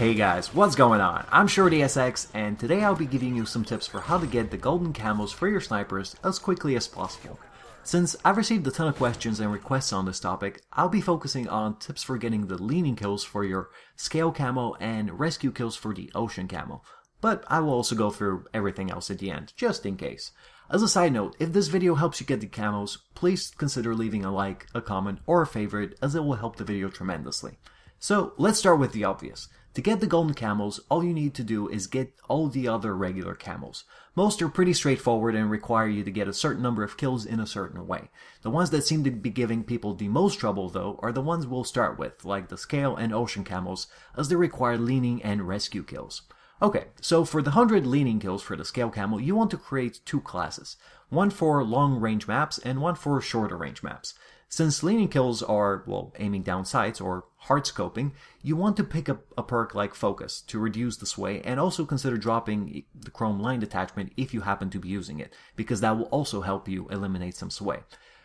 Hey guys, what's going on? I'm Shorty SX, and today I'll be giving you some tips for how to get the golden camos for your snipers as quickly as possible. Since I've received a ton of questions and requests on this topic, I'll be focusing on tips for getting the leaning kills for your scale camo and rescue kills for the ocean camo. But I will also go through everything else at the end, just in case. As a side note, if this video helps you get the camos, please consider leaving a like, a comment, or a favorite, as it will help the video tremendously. So let's start with the obvious. To get the golden camos, all you need to do is get all the other regular camos. Most are pretty straightforward and require you to get a certain number of kills in a certain way. The ones that seem to be giving people the most trouble though are the ones we'll start with, like the scale and ocean camos, as they require leaning and rescue kills. Okay, so for the 100 leaning kills for the scale camo, you want to create two classes. One for long range maps and one for shorter range maps. Since leaning kills are, well, aiming down sights or hardscoping, you want to pick up a perk like focus to reduce the sway, and also consider dropping the chrome line detachment if you happen to be using it, because that will also help you eliminate some sway.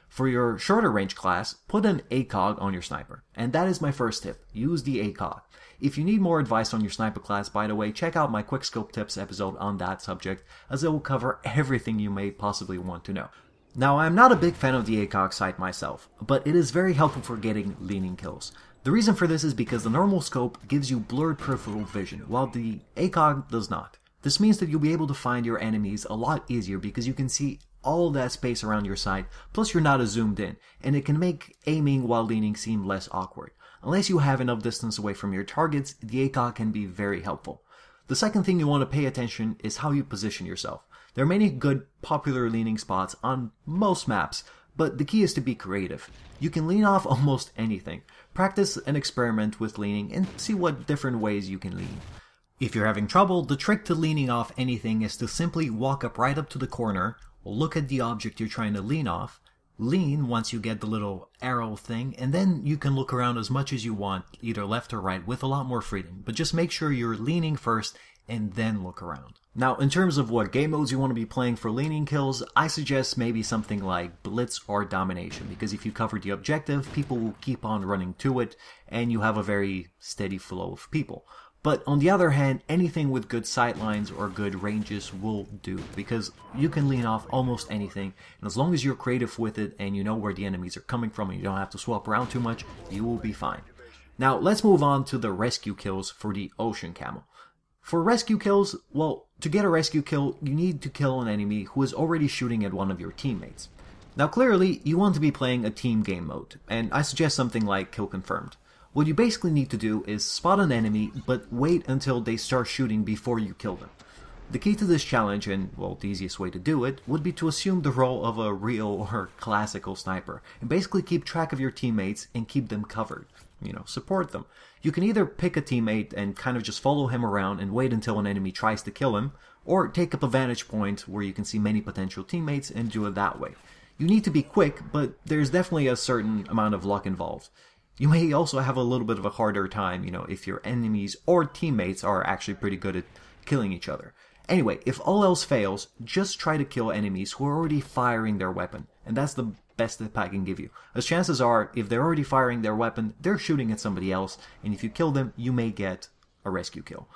For your shorter range class, put an ACOG on your sniper, and that is my first tip. Use the ACOG. If you need more advice on your sniper class, by the way, check out my quickscope tips episode on that subject, as it will cover everything you may possibly want to know. Now, I'm not a big fan of the ACOG sight myself, but it is very helpful for getting leaning kills. The reason for this is because the normal scope gives you blurred peripheral vision, while the ACOG does not. This means that you'll be able to find your enemies a lot easier because you can see all that space around your sight, plus you're not as zoomed in, and it can make aiming while leaning seem less awkward. Unless you have enough distance away from your targets, the ACOG can be very helpful. The second thing you want to pay attention is how you position yourself. There are many good, popular leaning spots on most maps, but the key is to be creative. You can lean off almost anything. Practice and experiment with leaning and see what different ways you can lean. If you're having trouble, the trick to leaning off anything is to simply walk up right up to the corner, look at the object you're trying to lean off, lean once you get the little arrow thing, and then you can look around as much as you want, either left or right, with a lot more freedom. But just make sure you're leaning first and then look around. Now, in terms of what game modes you want to be playing for leaning kills, I suggest maybe something like Blitz or Domination, because if you cover the objective, people will keep on running to it, and you have a very steady flow of people. But on the other hand, anything with good sightlines or good ranges will do, because you can lean off almost anything, and as long as you're creative with it and you know where the enemies are coming from and you don't have to swap around too much, you will be fine. Now, let's move on to the rescue kills for the ocean camo. For rescue kills, well, to get a rescue kill, you need to kill an enemy who is already shooting at one of your teammates. Now clearly, you want to be playing a team game mode, and I suggest something like Kill Confirmed. What you basically need to do is spot an enemy, but wait until they start shooting before you kill them. The key to this challenge, and well, the easiest way to do it, would be to assume the role of a real or classical sniper, and basically keep track of your teammates and keep them covered. Support them. You can either pick a teammate and kind of just follow him around and wait until an enemy tries to kill him, or take up a vantage point where you can see many potential teammates and do it that way. You need to be quick, but there's definitely a certain amount of luck involved. You may also have a little bit of a harder time, if your enemies or teammates are actually pretty good at killing each other. Anyway, if all else fails, just try to kill enemies who are already firing their weapon, and that's the best tip I can give you. As chances are, if they're already firing their weapon, they're shooting at somebody else, and if you kill them, you may get a rescue kill.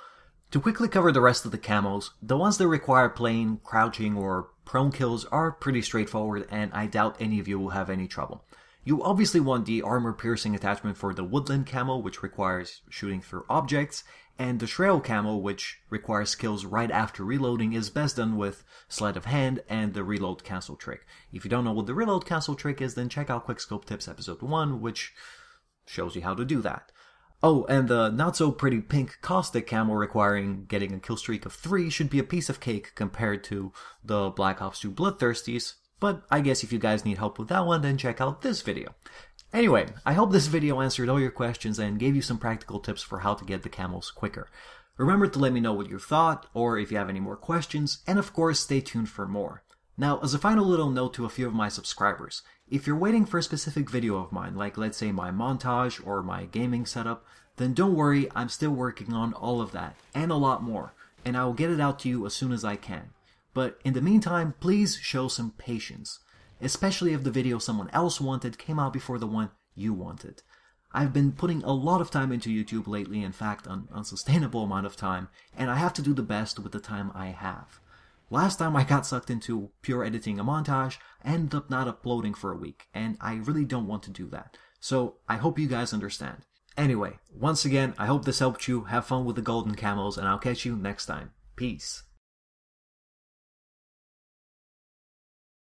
To quickly cover the rest of the camos, the ones that require plain, crouching, or prone kills are pretty straightforward, and I doubt any of you will have any trouble. You obviously want the armor-piercing attachment for the woodland camo, which requires shooting through objects, and the trail camo, which requires kills right after reloading, is best done with sleight of hand and the reload cancel trick. If you don't know what the reload cancel trick is, then check out Quickscope Tips episode 1, which shows you how to do that. Oh, and the not-so-pretty pink caustic camo requiring getting a kill streak of 3 should be a piece of cake compared to the Black Ops 2 Bloodthirsties, but I guess if you guys need help with that one, then check out this video. Anyway, I hope this video answered all your questions and gave you some practical tips for how to get the camos quicker. Remember to let me know what you thought, or if you have any more questions, and of course stay tuned for more. Now, as a final little note to a few of my subscribers, if you're waiting for a specific video of mine, like let's say my montage or my gaming setup, then don't worry, I'm still working on all of that, and a lot more, and I will get it out to you as soon as I can. But in the meantime, please show some patience, especially if the video someone else wanted came out before the one you wanted. I've been putting a lot of time into YouTube lately, in fact, an unsustainable amount of time, and I have to do the best with the time I have. Last time I got sucked into pure editing a montage, I ended up not uploading for a week, and I really don't want to do that. So I hope you guys understand. Anyway, once again, I hope this helped you. Have fun with the golden camos, and I'll catch you next time. Peace.